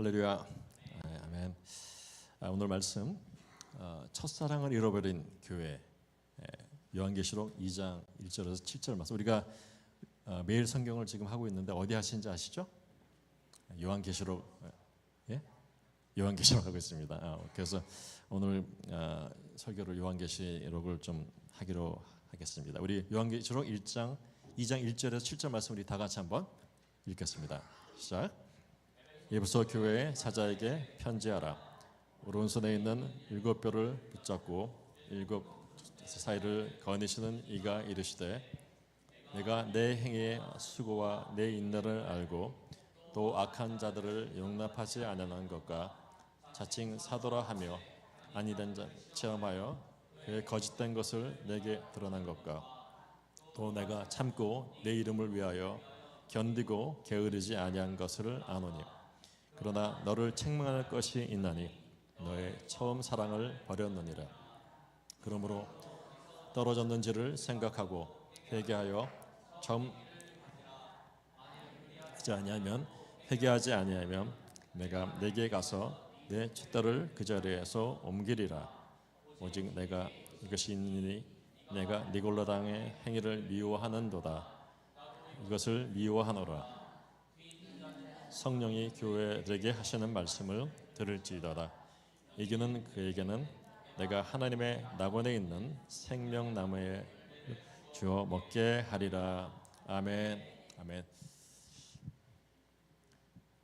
할렐루야. 아멘. 오늘 말씀 첫사랑을 잃어버린 교회, 요한계시록 2장 1절에서 7절 말씀. 우리가 매일 성경을 지금 하고 있는데 어디 하시는지 아시죠? 요한계시록, 요한계시록 하고 있습니다. 그래서 오늘 설교를 요한계시록을 좀 하기로 하겠습니다. 우리 요한계시록 2장 1절에서 7절 말씀 우리 다 같이 한번 읽겠습니다. 시작. 에베소 교회의 사자에게 편지하라. 오른손에 있는 7뼈를 붙잡고 7 사이를 거니시는 이가 이르시되, 내가 내 행위의 수고와 내 인내를 알고 또 악한 자들을 용납하지 아니하는 것과 자칭 사도라 하며 아니된 자 체험하여 그의 거짓된 것을 내게 드러난 것과 또 내가 참고 내 이름을 위하여 견디고 게으르지 아니한 것을 아노니, 그러나 너를 책망할 것이 있나니 너의 처음 사랑을 버렸느니라. 그러므로 떨어졌는지를 생각하고 회개하여 회개하지 아니하면 내가 내게 가서 내 촛대를 그 자리에서 옮기리라. 오직 내가 이것이 있느니 내가 니골라당의 행위를 미워하는도다. 이것을 미워하노라. 성령이 교회들에게 하시는 말씀을 들을지어다. 이기는 그에게는 내가 하나님의 낙원에 있는 생명나무에 주어 먹게 하리라. 아멘. 아멘.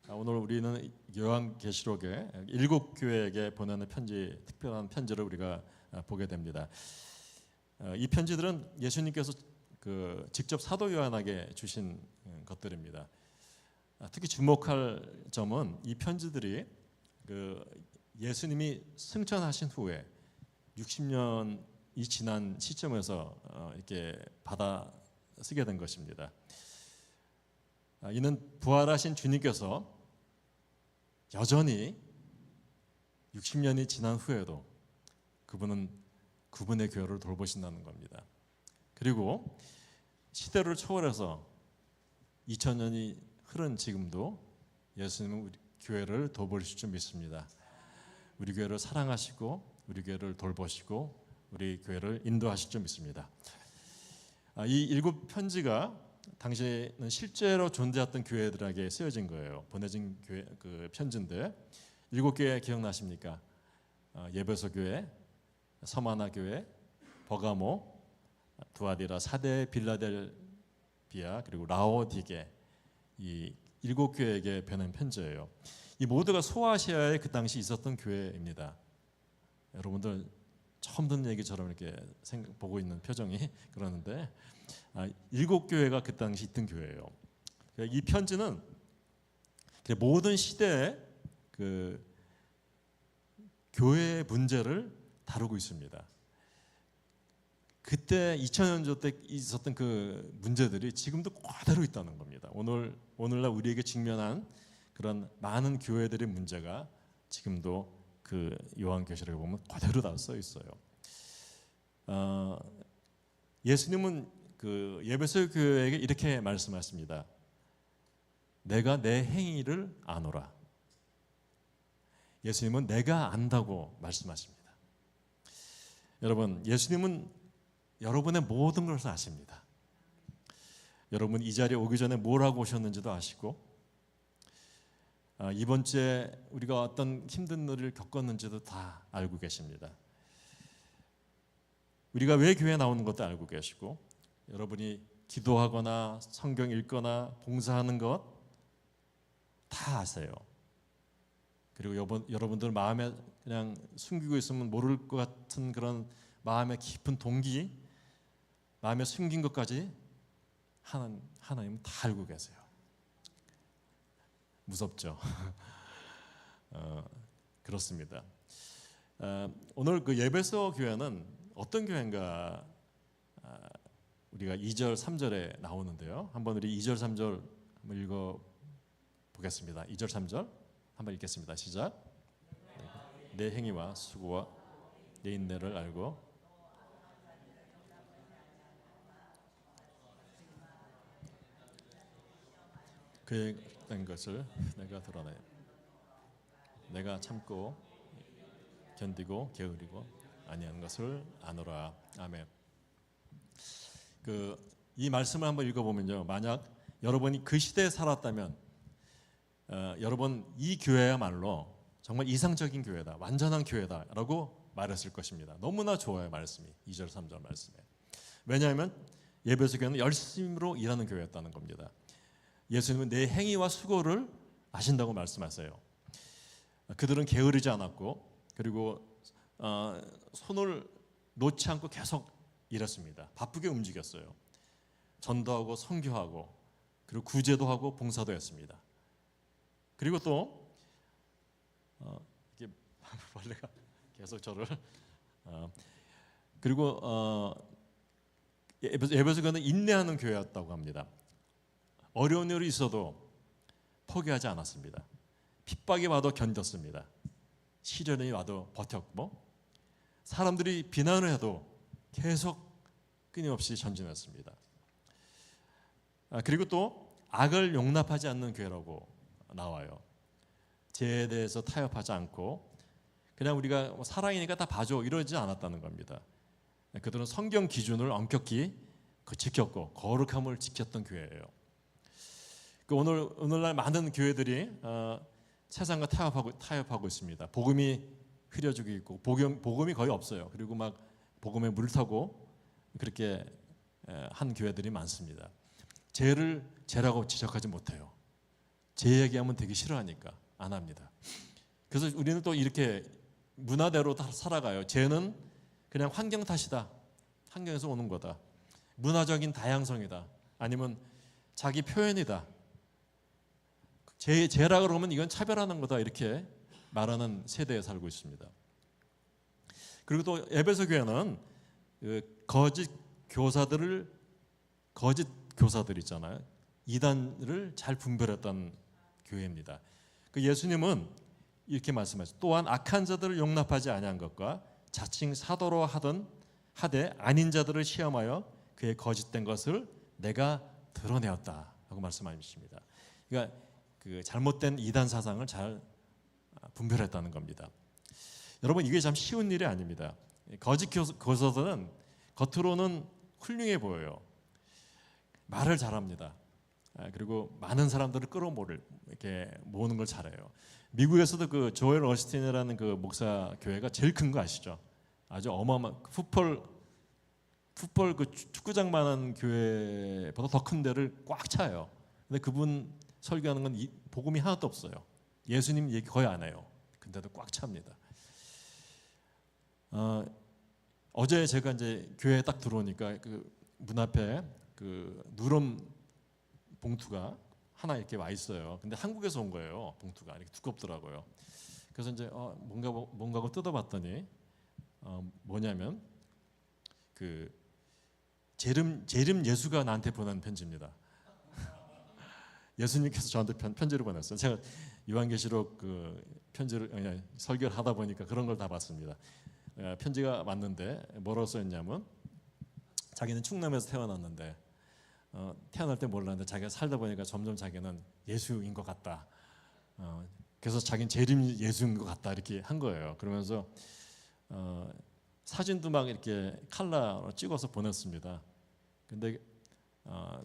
오늘 우리는 요한계시록에 7 교회에게 보내는 편지, 특별한 편지를 우리가 보게 됩니다. 이 편지들은 예수님께서 직접 사도 요한에게 주신 것들입니다. 특히 주목할 점은 이 편지들이 예수님이 승천하신 후에 60년이 지난 시점에서 이렇게 받아 쓰게 된 것입니다. 이는 부활하신 주님께서 여전히 60년이 지난 후에도 그분의 교회를 돌보신다는 겁니다. 그리고 시대를 초월해서 2000년이 흐른 지금도 예수님은 우리 교회를 돌보실 줄 믿습니다. 우리 교회를 사랑하시고 우리 교회를 돌보시고 우리 교회를 인도하실 줄 믿습니다. 이 7 편지가 당시에는 실제로 존재했던 교회들에게 쓰여진 거예요. 보내진 교회 편지인데 7개 기억나십니까? 에베소 교회, 서마나 교회, 버가모, 두아디라, 사대, 빌라델비아, 그리고 라오디게, 이 7 교회에게 보낸 편지예요. 이 모두가 소아시아에 그 당시 있었던 교회입니다. 여러분들 처음 듣는 얘기처럼 이렇게 보고 있는 표정이 그러는데 7 교회가 그 당시 있던 교회예요. 이 편지는 모든 시대의 교회의 문제를 다루고 있습니다. 그때 2000년도 때 있었던 그 문제들이 지금도 그대로 있다는 겁니다. 오늘날 우리에게 직면한 그런 많은 교회들의 문제가 지금도 그 요한계시록에 보면 그대로 다 써 있어요. 예수님은 그 에베소 교회에게 이렇게 말씀하십니다. 내가 내 행위를 아노라. 예수님은 내가 안다고 말씀하십니다. 여러분, 예수님은 여러분의 모든 것을 아십니다. 여러분 이 자리에 오기 전에 뭘 하고 오셨는지도 아시고, 이번 주에 우리가 어떤 힘든 일을 겪었는지도 다 알고 계십니다. 우리가 왜 교회에 나오는 것도 알고 계시고, 여러분이 기도하거나 성경 읽거나 봉사하는 것 다 아세요. 그리고 여러분들 마음에 그냥 숨기고 있으면 모를 것 같은 그런 마음의 깊은 동기, 마음에 숨긴 것까지 하나님은 다 알고 계세요. 무섭죠? 그렇습니다. 오늘 그 에베소 교회는 어떤 교회인가 우리가 2절 3절에 나오는데요. 한번 우리 2절 3절 한번 읽어보겠습니다. 2절 3절 한번 읽겠습니다. 시작. 내 행위와 수고와 내 인내를 알고 그의 된 것을 내가 드러내. 내가 참고 견디고 게으르고 아니하는 것을 아노라. 아멘. 이 말씀을 한번 읽어보면요, 만약 여러분이 그 시대에 살았다면 여러분 이 교회야말로 정말 이상적인 교회다, 완전한 교회다라고 말했을 것입니다. 너무나 좋아요, 말씀이 2절 3절 말씀에. 왜냐하면 에베소 교회는 열심으로 일하는 교회였다는 겁니다. 예수님은 내 행위와 수고를 아신다고 말씀하세요. 그들은 게으르지 않았고, 그리고 손을 놓지 않고 계속 일했습니다. 바쁘게 움직였어요. 전도하고 선교하고, 그리고 구제도 하고 봉사도 했습니다. 그리고 또 이게 벌레가 계속 저를 그리고 에베소 교회는 인내하는 교회였다고 합니다. 어려운 일이 있어도 포기하지 않았습니다. 핍박이 와도 견뎠습니다. 시련이 와도 버텼고, 사람들이 비난을 해도 계속 끊임없이 전진했습니다. 그리고 또 악을 용납하지 않는 교회라고 나와요. 죄에 대해서 타협하지 않고 그냥 우리가 사랑이니까 다 봐줘 이러지 않았다는 겁니다. 그들은 성경 기준을 엄격히 지켰고 거룩함을 지켰던 교회예요. 오늘날 많은 교회들이 세상과 타협하고 있습니다. 복음이 흐려지고 있고 복음이 거의 없어요. 그리고 막 복음에 물타고 그렇게 한 교회들이 많습니다. 죄를 죄라고 지적하지 못해요. 죄 얘기하면 되게 싫어하니까 안 합니다. 그래서 우리는 또 이렇게 문화대로 살아가요. 죄는 그냥 환경 탓이다. 환경에서 오는 거다. 문화적인 다양성이다. 아니면 자기 표현이다. 죄라 그러면 이건 차별하는 거다. 이렇게 말하는 세대에 살고 있습니다. 그리고 또 에베소 교회는 거짓 교사들 있잖아요. 이단을 잘 분별했던 교회입니다. 예수님은 이렇게 말씀하셨어요. 또한 악한 자들을 용납하지 아니한 것과 자칭 사도로 하되 아닌 자들을 시험하여 그의 거짓된 것을 내가 드러내었다 하고 말씀하십니다. 그러니까 잘못된 이단 사상을 잘 분별했다는 겁니다. 여러분, 이게 참 쉬운 일이 아닙니다. 거짓 교사들은 겉으로는 훌륭해 보여요. 말을 잘합니다. 그리고 많은 사람들을 이렇게 모으는 걸 잘해요. 미국에서도 조엘 어스틴이라는 목사 교회가 제일 큰 거 아시죠? 아주 어마어마한 풋볼 축구장만한 교회보다 더 큰 데를 꽉 차요. 근데 그분 설교하는 건 복음이 하나도 없어요. 예수님 얘기 거의 안 해요. 근데도 꽉 찹니다. 어제 제가 이제 교회에 딱 들어오니까 문 앞에 누런 봉투가 하나 이렇게 와 있어요. 근데 한국에서 온 거예요. 봉투가 이렇게 두껍더라고요. 그래서 이제 뭔가 하고 뜯어봤더니 뭐냐면 재림 예수가 나한테 보낸 편지입니다. 예수님께서 저한테 편지를 보냈어요. 제가 요한계시록 편지를 설교를 하다 보니까 그런 걸 다 봤습니다. 편지가 왔는데 뭐라고 써있냐면 자기는 충남에서 태어났는데 태어날 때 몰랐는데 자기가 살다 보니까 점점 자기는 예수인 것 같다. 그래서 자기는 재림 예수인 것 같다 이렇게 한 거예요. 그러면서 사진도 막 이렇게 칼라로 찍어서 보냈습니다. 근데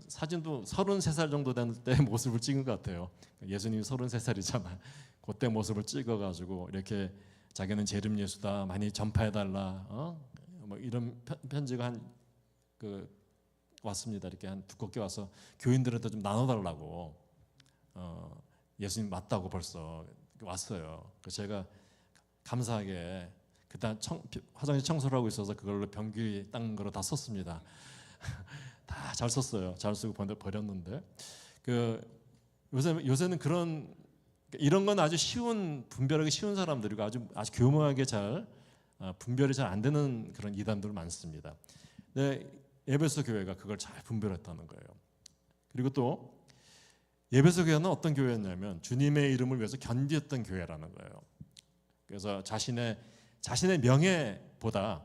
사진도 33살 정도 될 때 모습을 찍은 것 같아요. 예수님이 33살이잖아. 그때 모습을 찍어가지고 이렇게 자기는 재림 예수다, 많이 전파해달라, 뭐 이런 편지가 왔습니다. 이렇게 한 두껍게 와서 교인들한테 좀 나눠달라고. 예수님 맞다고 벌써 왔어요. 그래서 제가 감사하게 그때 화장실 청소를 하고 있어서 그걸로 변기 닦는 거로 다 썼습니다. 다 잘 썼어요. 잘 쓰고 버렸는데 요새는 이런 건 아주 분별하기 쉬운 사람들이고 아주 교묘하게 잘 분별이 잘 안 되는 그런 이단들 많습니다. 근데 에베소 교회가 그걸 잘 분별했다는 거예요. 그리고 또 에베소 교회는 어떤 교회였냐면 주님의 이름을 위해서 견디었던 교회라는 거예요. 그래서 자신의 명예보다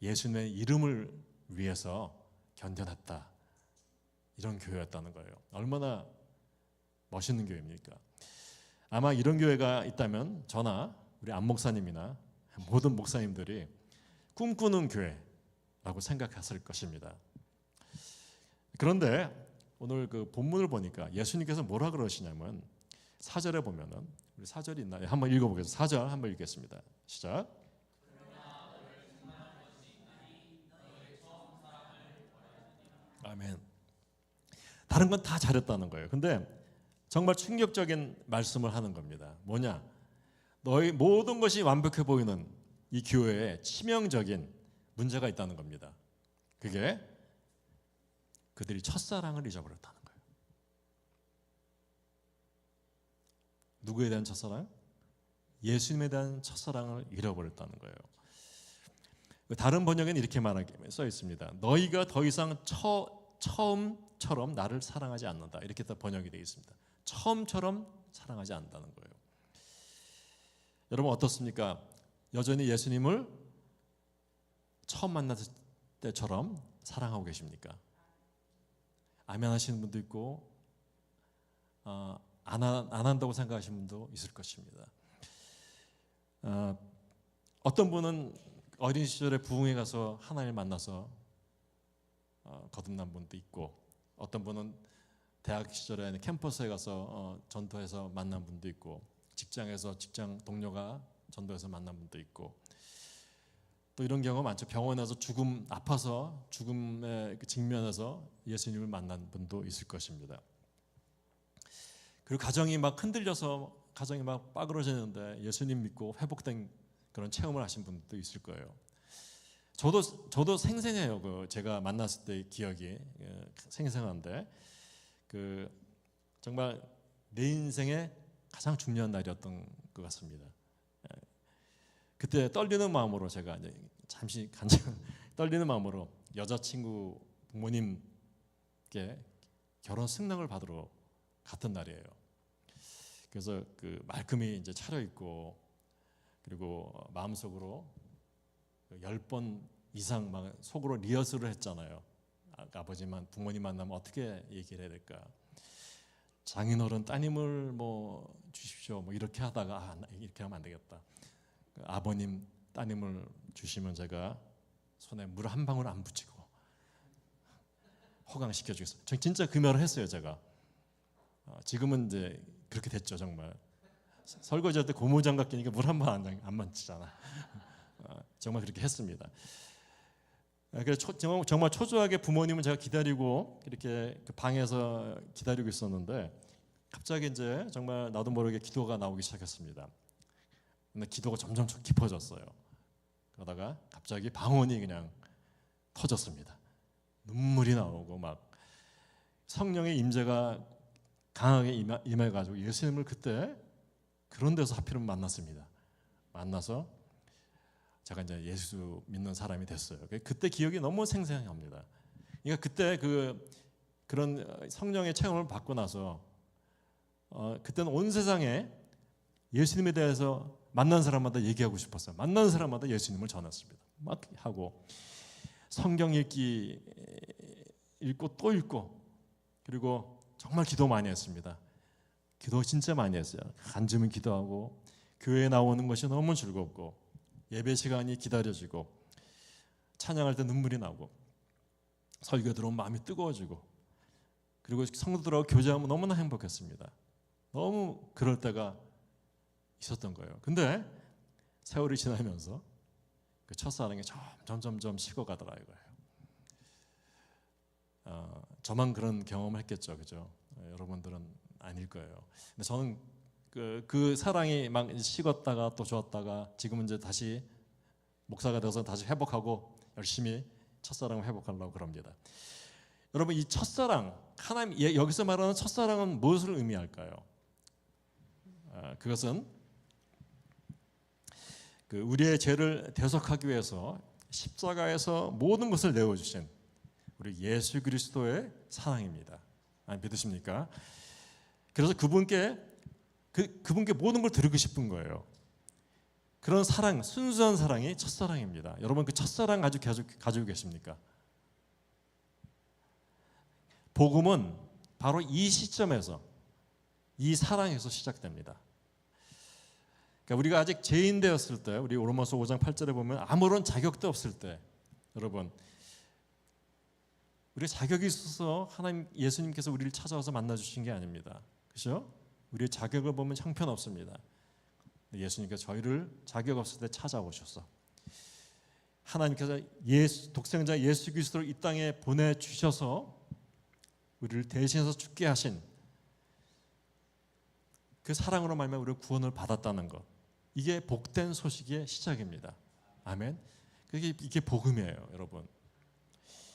예수님의 이름을 위해서 견뎌냈다. 이런 교회였다는 거예요. 얼마나 멋있는 교회입니까? 아마 이런 교회가 있다면 저나 우리 안 목사님이나 모든 목사님들이 꿈꾸는 교회라고 생각했을 것입니다. 그런데 오늘 그 본문을 보니까 예수님께서 뭐라 그러시냐면 4절에 보면은, 우리 4절이 있나요? 한번 읽어보겠습니다. 4절 한번 읽겠습니다. 시작. 아멘. 다른 건 다 잘했다는 거예요. 근데 정말 충격적인 말씀을 하는 겁니다. 뭐냐? 너희 모든 것이 완벽해 보이는 이 교회에 치명적인 문제가 있다는 겁니다. 그게 그들이 첫사랑을 잊어버렸다는 거예요. 누구에 대한 첫사랑? 예수님에 대한 첫사랑을 잃어버렸다는 거예요. 다른 번역에는 이렇게 말하게 써 있습니다. 너희가 더 이상 처음처럼 나를 사랑하지 않는다. 이렇게 다 번역이 되어 있습니다. 처음처럼 사랑하지 않는다는 거예요. 여러분 어떻습니까? 여전히 예수님을 처음 만났을 때처럼 사랑하고 계십니까? 아멘 하시는 분도 있고 안 한다고 생각하시는 분도 있을 것입니다. 어떤 분은 어린 시절에 부흥회 가서 하나님을 만나서 거듭난 분도 있고, 어떤 분은 대학 시절에 캠퍼스에 가서 전도해서 만난 분도 있고, 직장에서 직장 동료가 전도해서 만난 분도 있고, 또 이런 경우 많죠. 병원에서 아파서 죽음에 직면해서 예수님을 만난 분도 있을 것입니다. 그리고 가정이 막 흔들려서 가정이 막 빠그러지는데 예수님 믿고 회복된 그런 체험을 하신 분도 있을 거예요. 저도 생생해요. 제가 만났을 때 기억이 생생한데, 정말 내 인생의 가장 중요한 날이었던 것 같습니다. 그때 떨리는 마음으로 제가 이제 잠시 떨리는 마음으로 여자친구 부모님께 결혼 승낙을 받으러 갔던 날이에요. 그래서 말끔히 이제 차려 입고, 그리고 마음속으로 10번 이상 막 속으로 리허설을 했잖아요. 아버지만 부모님 만나면 어떻게 얘기를 해야 될까? 장인어른 따님을 뭐 주십시오. 뭐 이렇게 하다가 이렇게 하면 안 되겠다. 아버님 따님을 주시면 제가 손에 물 한 방울 안 붙이고 호강시켜 주겠습니다. 진짜 그 말을 했어요, 제가. 지금은 이제 그렇게 됐죠, 정말. 설거지할 때 고무장갑 끼니까 물 한 번 안 만지잖아. 정말 그렇게 했습니다. 그래서 정말 초조하게 부모님은 제가 기다리고 이렇게 그 방에서 기다리고 있었는데, 갑자기 이제 정말 나도 모르게 기도가 나오기 시작했습니다. 근데 기도가 점점 깊어졌어요. 그러다가 갑자기 방언이 그냥 터졌습니다. 눈물이 나오고 막 성령의 임재가 강하게 임해가지고 예수님을 그때 그런 데서 하필이면 만났습니다. 만나서 제가 이제 예수 믿는 사람이 됐어요. 그때 기억이 너무 생생합니다. 그러니까 그때 그런 성령의 체험을 받고 나서 그때는 온 세상에 예수님에 대해서 만난 사람마다 얘기하고 싶었어요. 만난 사람마다 예수님을 전했습니다. 막 하고 성경 읽고 또 읽고, 그리고 정말 기도 많이 했습니다. 기도 진짜 많이 했어요. 앉으면 기도하고, 교회에 나오는 것이 너무 즐겁고, 예배 시간이 기다려지고, 찬양할 때 눈물이 나고, 설교 들어오면 마음이 뜨거워지고, 그리고 성도들하고 교제하면 너무나 행복했습니다. 너무 그럴 때가 있었던 거예요. 근데 세월이 지나면서 그 첫사랑이 점점 식어가더라고요. 저만 그런 경험을 했겠죠, 그죠? 여러분들은 아닐 거예요. 근데 저는 그 사랑이 막 식었다가 또 좋았다가, 지금은 이제 다시 목사가 돼서 다시 회복하고 열심히 첫사랑을 회복하려고 그럽니다. 여러분, 이 첫사랑, 하나님 여기서 말하는 첫사랑은 무엇을 의미할까요? 그것은 우리의 죄를 대속하기 위해서 십자가에서 모든 것을 내어주신 우리 예수 그리스도의 사랑입니다. 믿으십니까? 그래서 그분께 모든 걸 드리고 싶은 거예요. 그런 사랑, 순수한 사랑이 첫사랑입니다. 여러분, 그 첫사랑 아직 가지고 계십니까? 복음은 바로 이 시점에서, 이 사랑에서 시작됩니다. 그러니까 우리가 아직 죄인 되었을 때, 우리 로마서 5장 8절에 보면 아무런 자격도 없을 때, 여러분 우리 자격이 있어서 하나님 예수님께서 우리를 찾아와서 만나 주신 게 아닙니다. 그렇죠? 우리의 자격을 보면 형편없습니다. 예수님께서 저희를 자격 없을 때 찾아오셔서 하나님께서 독생자 예수 그리스도를 이 땅에 보내주셔서 우리를 대신해서 죽게 하신 그 사랑으로 말미암아 우리가 구원을 받았다는 것, 이게 복된 소식의 시작입니다. 아멘. 이게 복음이에요, 여러분.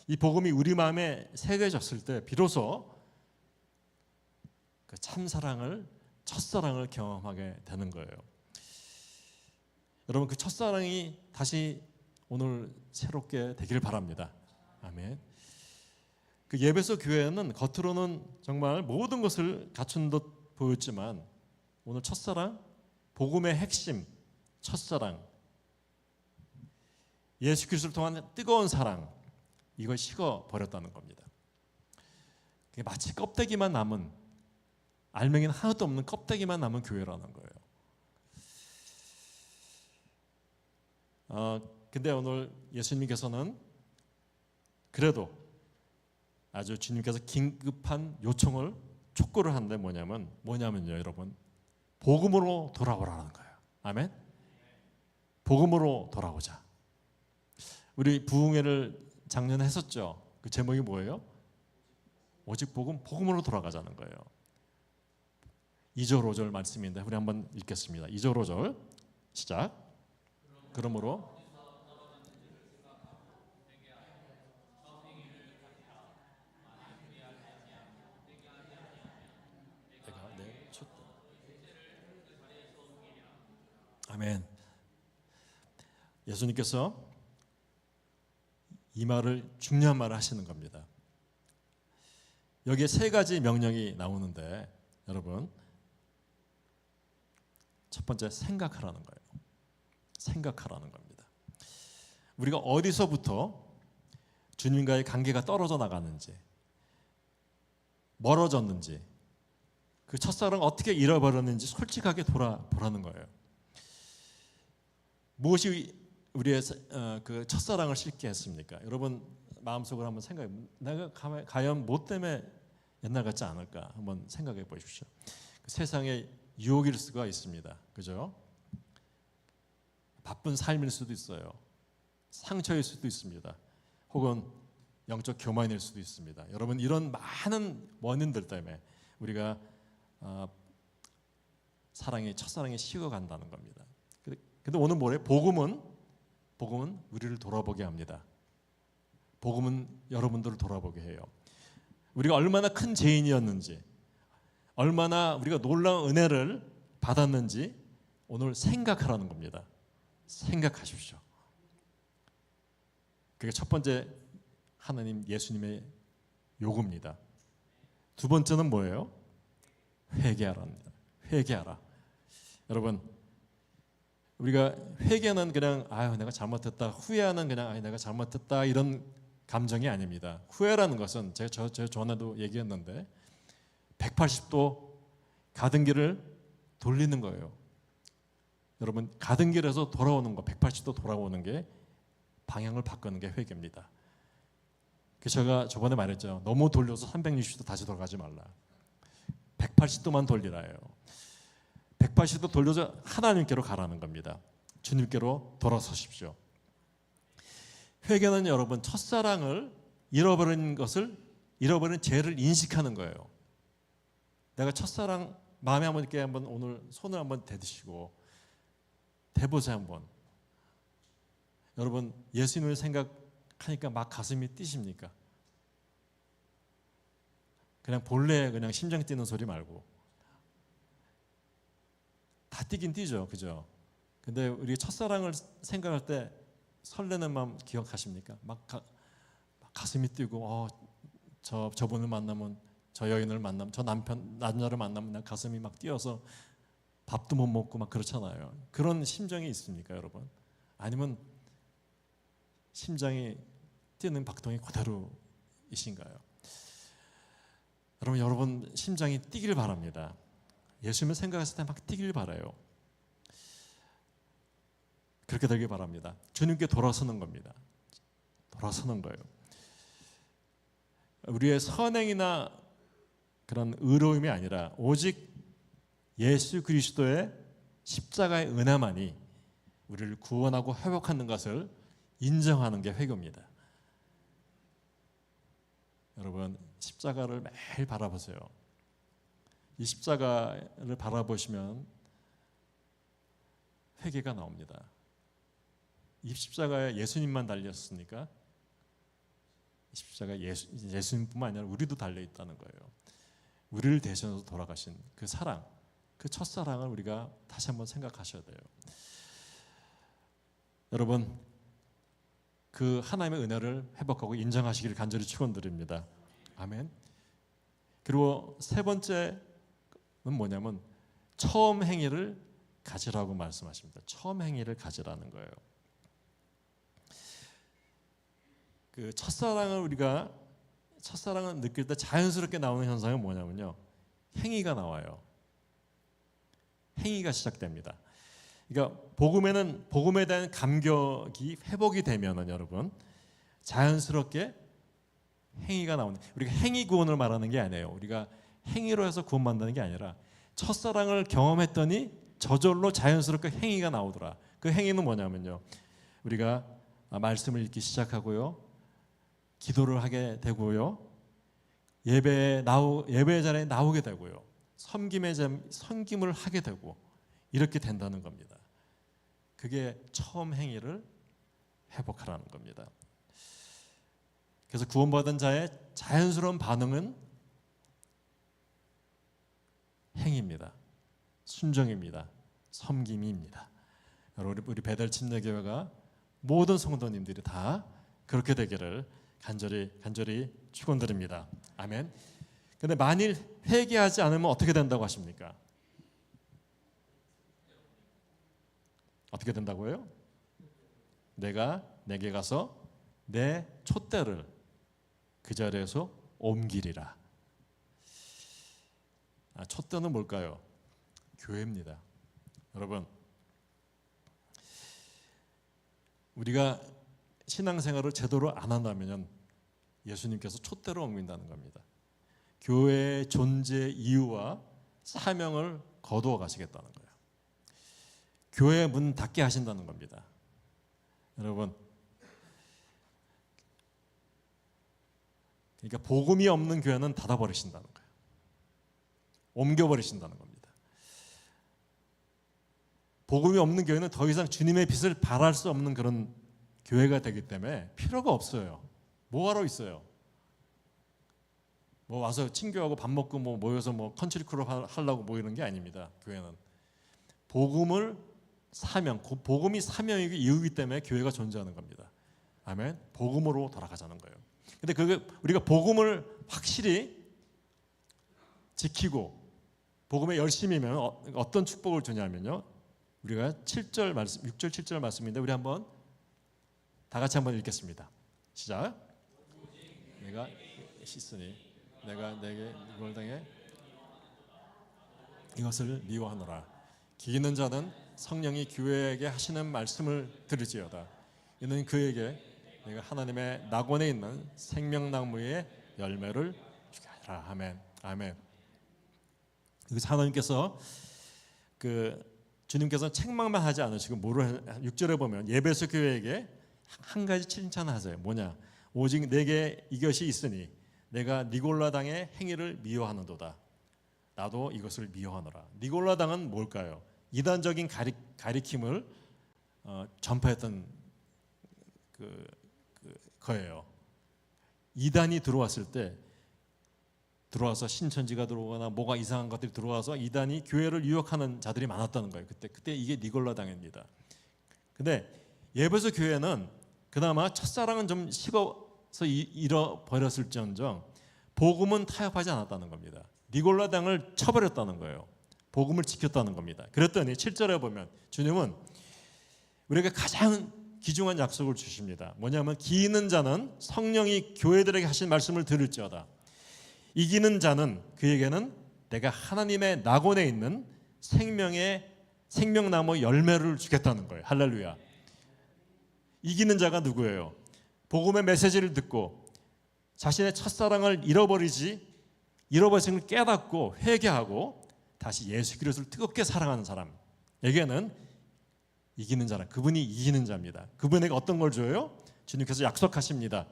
이 복음이 우리 마음에 새겨졌을 때 비로소 그 참사랑을, 첫사랑을 경험하게 되는 거예요. 여러분, 그 첫사랑이 다시 오늘 새롭게 되기를 바랍니다. 아멘. 그 예배소 교회는 겉으로는 정말 모든 것을 갖춘 듯 보였지만 오늘 첫사랑, 복음의 핵심, 첫사랑, 예수 그리스도를 통한 뜨거운 사랑, 이걸 식어버렸다는 겁니다. 마치 껍데기만 남은, 알맹이는 하나도 없는 껍데기만 남은 교회라는 거예요. 근데 오늘 예수님께서는 그래도 아주 주님께서 긴급한 요청을, 촉구를 하는데 뭐냐면요, 여러분, 복음으로 돌아오라는 거예요. 아멘. 복음으로 돌아오자. 우리 부흥회를 작년에 했었죠. 그 제목이 뭐예요? 오직 복음으로 돌아가자는 거예요. 2절 5절 말씀인데 우리 한번 읽겠습니다. 2절 5절 시작. 그러므로 아멘. 예수님께서 이 말을, 중요한 말을 하시는 겁니다. 여기에 세 가지 명령이 나오는데 여러분, 첫 번째 생각하라는 거예요. 생각하라는 겁니다. 우리가 어디서부터 주님과의 관계가 떨어져 나가는지, 멀어졌는지, 그 첫사랑 어떻게 잃어버렸는지 솔직하게 돌아보라는 거예요. 무엇이 우리의 그 첫사랑을 싣게 했습니까? 여러분 마음속으로 한번 생각해. 내가 과연 뭐 때문에 옛날 같지 않을까? 한번 생각해 보십시오. 그 세상에 유혹일 수가 있습니다. 그죠? 바쁜 삶일 수도 있어요. 상처일 수도 있습니다. 혹은 영적 교만일 수도 있습니다. 여러분, 이런 많은 원인들 때문에 우리가 첫사랑이 식어간다는 겁니다. 근데 오늘 뭐래요? 복음은 우리를 돌아보게 합니다. 복음은 여러분들을 돌아보게 해요. 우리가 얼마나 큰 죄인이었는지, 얼마나 우리가 놀라운 은혜를 받았는지 오늘 생각하라는 겁니다. 생각하십시오. 그게 첫 번째 하나님 예수님의 요구입니다. 두 번째는 뭐예요? 회개하라입니다. 회개하라. 여러분, 우리가 회개는 그냥 내가 잘못했다, 후회하는 그냥 내가 잘못했다, 이런 감정이 아닙니다. 후회라는 것은 제가 전에도 얘기했는데 180도 가던 길을 돌리는 거예요. 여러분, 가던 길에서 돌아오는 거, 180도 돌아오는 게, 방향을 바꾸는 게 회개입니다. 그래서 제가 저번에 말했죠. 너무 돌려서 360도 다시 돌아가지 말라. 180도만 돌리라예요. 180도 돌려서 하나님께로 가라는 겁니다. 주님께로 돌아서십시오. 회개는 여러분, 첫사랑을 잃어버린 죄를 인식하는 거예요. 내가 첫사랑 마음에 한번 오늘 손을 한번 대드시고 대보세요 한번. 여러분, 예수님을 생각하니까 막 가슴이 뛰십니까? 그냥 본래 그냥 심장 뛰는 소리 말고. 다 뛰긴 뛰죠, 그죠? 근데 우리 첫사랑을 생각할 때 설레는 마음 기억하십니까? 막 가슴이 뛰고, 저분을 만나면, 저 여인을 만나면, 저 남자를 만나면 난 가슴이 막 뛰어서 밥도 못 먹고 막 그렇잖아요. 그런 심정이 있습니까, 여러분? 아니면 심장이 뛰는 박동이 그대로이신가요? 여러분 심장이 뛰길 바랍니다. 예수님을 생각했을 때 막 뛰길 바라요. 그렇게 되길 바랍니다. 주님께 돌아서는 겁니다. 돌아서는 거예요. 우리의 선행이나 그런 의로움이 아니라 오직 예수 그리스도의 십자가의 은혜만이 우리를 구원하고 회복하는 것을 인정하는 게 회개입니다. 여러분, 십자가를 매일 바라보세요. 이 십자가를 바라보시면 회개가 나옵니다. 이 십자가에 예수님만 달렸으니까 이 십자가에 예수님뿐만 아니라 우리도 달려있다는 거예요. 우리를 대신해서 돌아가신 그 사랑, 그 첫사랑을 우리가 다시 한번 생각하셔야 돼요. 여러분, 그 하나님의 은혜를 회복하고 인정하시기를 간절히 축원드립니다. 아멘. 그리고 세 번째는 뭐냐면 처음 행위를 가지라고 말씀하십니다. 처음 행위를 가지라는 거예요. 그 첫사랑을 느낄 때 자연스럽게 나오는 현상은 뭐냐면요, 행위가 나와요. 행위가 시작됩니다. 그러니까 복음에 대한 감격이 회복이 되면은 여러분 자연스럽게 행위가 나오는, 우리가 행위 구원을 말하는 게 아니에요. 우리가 행위로 해서 구원받는 게 아니라 첫사랑을 경험했더니 저절로 자연스럽게 행위가 나오더라. 그 행위는 뭐냐면요, 우리가 말씀을 읽기 시작하고요, 기도를 하게 되고요, 예배 자리에 나오게 되고요, 섬김을 하게 되고 이렇게 된다는 겁니다. 그게 처음 행위를 회복하라는 겁니다. 그래서 구원받은 자의 자연스러운 반응은 행위입니다. 순종입니다. 섬김입니다. 여러분, 우리 베델 침례교회가 모든 성도님들이 다 그렇게 되기를 간절히 축원드립니다. 아멘. 근데 만일 회개하지 않으면 어떻게 된다고 하십니까? 어떻게 된다고요? 내게 가서 내 촛대를 그 자리에서 옮기리라. 촛대는 뭘까요? 교회입니다. 여러분, 우리가 신앙생활을 제대로 안 한다면 예수님께서 촛대로 옮긴다는 겁니다. 교회의 존재 이유와 사명을 거두어 가시겠다는 거예요. 교회 문 닫게 하신다는 겁니다. 여러분, 그러니까 복음이 없는 교회는 닫아버리신다는 거예요. 옮겨버리신다는 겁니다. 복음이 없는 교회는 더 이상 주님의 빛을 발할 수 없는 그런 교회가 되기 때문에 필요가 없어요. 뭐하러 있어요? 뭐 와서 친교하고 밥 먹고 뭐 모여서 뭐 컨트리 클럽 하려고 모이는 게 아닙니다. 교회는 복음이 사명이고 이유이기 때문에 교회가 존재하는 겁니다. 아멘. 복음으로 돌아가자는 거예요. 근데 우리가 복음을 확실히 지키고 복음에 열심이면 어떤 축복을 주냐면요, 우리가 6절 7절 말씀인데 우리 한번 다 같이 한번 읽겠습니다. 시작. 내가 씻으니 내가 내게 이걸 당해 이것을 미워하노라. 기이는 자는 성령이 교회에게 하시는 말씀을 들을지어다. 이는 그에게 내가 하나님의 낙원에 있는 생명나무의 열매를 주게 하리라. 아멘. 아멘. 여기서 하나님께서 주님께서 책망만 하지 않으시고 6절에 보면 예배소 교회에게 한 가지 칭찬하세요. 뭐냐? 오직 내게 이것이 있으니 내가 니골라당의 행위를 미워하는도다. 나도 이것을 미워하노라. 니골라당은 뭘까요? 이단적인 가리킴을 전파했던 거예요. 이단이 들어와서 신천지가 들어오거나 뭐가 이상한 것들이 들어와서 이단이 교회를 유혹하는 자들이 많았다는 거예요. 그때 이게 니골라당입니다. 근데 예배소 교회는 그나마 첫사랑은 좀 식어서 잃어버렸을지언정 복음은 타협하지 않았다는 겁니다. 니골라당을 쳐버렸다는 거예요. 복음을 지켰다는 겁니다. 그랬더니 7절에 보면 주님은 우리에게 가장 귀중한 약속을 주십니다. 뭐냐면 기이는 자는 성령이 교회들에게 하신 말씀을 들을지어다. 이기는 자는 그에게는 내가 하나님의 낙원에 있는 생명나무 열매를 주겠다는 거예요. 할렐루야. 이기는 자가 누구예요? 복음의 메시지를 듣고 자신의 첫사랑을 잃어버린 걸 깨닫고 회개하고 다시 예수 그리스도를 뜨겁게 사랑하는 사람에게는 이기는 자라. 그분이 이기는 자입니다. 그분에게 어떤 걸 줘요? 주님께서 약속하십니다.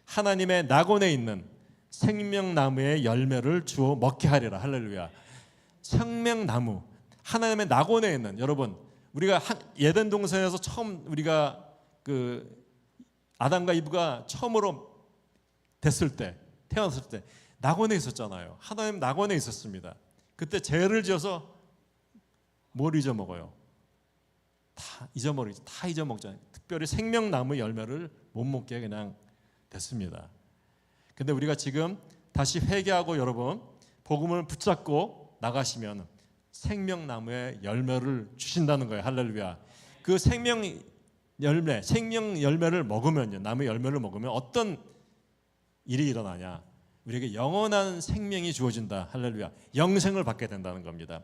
하나님의 낙원에 있는 생명나무의 열매를 주어 먹게 하리라. 할렐루야. 생명나무, 하나님의 낙원에 있는, 여러분, 우리가 에덴 동산에서 처음 우리가 아담과 이브가 처음으로 됐을 때, 태어났을 때 낙원에 있었잖아요. 하나님 낙원에 있었습니다. 그때 죄를 지어서 뭘 잊어먹어요? 다 잊어먹잖아요. 특별히 생명나무 열매를 못 먹게 그냥 됐습니다. 근데 우리가 지금 다시 회개하고 여러분 복음을 붙잡고 나가시면 생명나무의 열매를 주신다는 거예요. 할렐루야. 그 생명 열매를 먹으면요, 나무의 열매를 먹으면 어떤 일이 일어나냐? 우리에게 영원한 생명이 주어진다. 할렐루야. 영생을 받게 된다는 겁니다.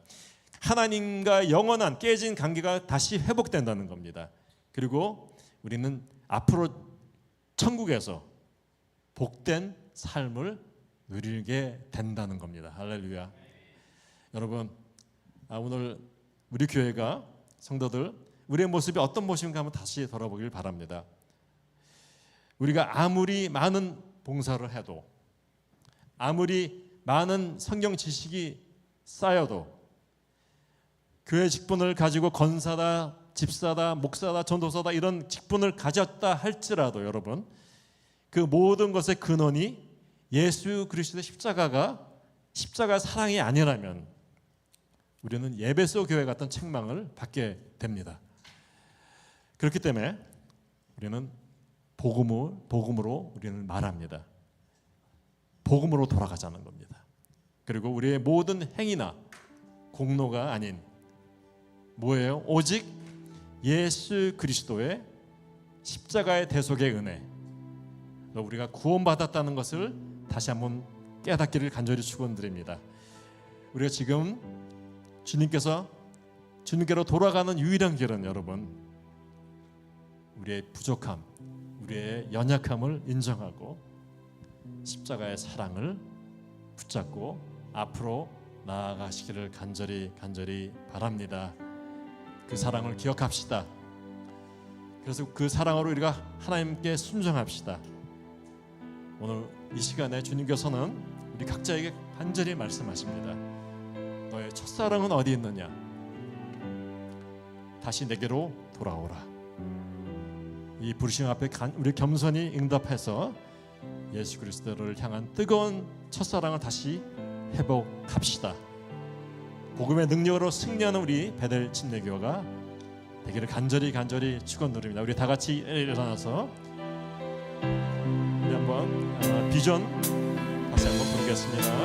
하나님과 영원한 깨진 관계가 다시 회복된다는 겁니다. 그리고 우리는 앞으로 천국에서 복된 삶을 누리게 된다는 겁니다. 할렐루야. 여러분, 오늘 우리 교회가 성도들 우리의 모습이 어떤 모습인가 한번 다시 돌아보길 바랍니다. 우리가 아무리 많은 봉사를 해도, 아무리 많은 성경 지식이 쌓여도, 교회 직분을 가지고 권사다, 집사다, 목사다, 전도사다 이런 직분을 가졌다 할지라도 여러분, 그 모든 것의 근원이 예수 그리스도의 십자가 사랑이 아니라면 우리는 예배소 교회 같은 책망을 받게 됩니다. 그렇기 때문에 우리는 복음으로 우리는 말합니다. 복음으로 돌아가자는 겁니다. 그리고 우리의 모든 행위나 공로가 아닌 뭐예요? 오직 예수 그리스도의 십자가의 대속의 은혜, 우리가 구원받았다는 것을 다시 한번 깨닫기를 간절히 축원드립니다. 우리가 지금 주님께로 돌아가는 유일한 길은 여러분, 우리의 부족함, 우리의 연약함을 인정하고 십자가의 사랑을 붙잡고 앞으로 나아가시기를 간절히 바랍니다. 그 사랑을 기억합시다. 그래서 그 사랑으로 우리가 하나님께 순종합시다. 오늘 이 시간에 주님께서는 우리 각자에게 간절히 말씀하십니다. 너의 첫사랑은 어디 있느냐? 다시 내게로 돌아오라. 이 부르심 앞에 우리 겸손히 응답해서 예수 그리스도를 향한 뜨거운 첫사랑을 다시 회복합시다. 복음의 능력으로 승리하는 우리 베델 침례교회가 되기를 간절히 축원드립니다. 우리 다 같이 일어나서 우리 한번 비전 다시 한번 부르겠습니다.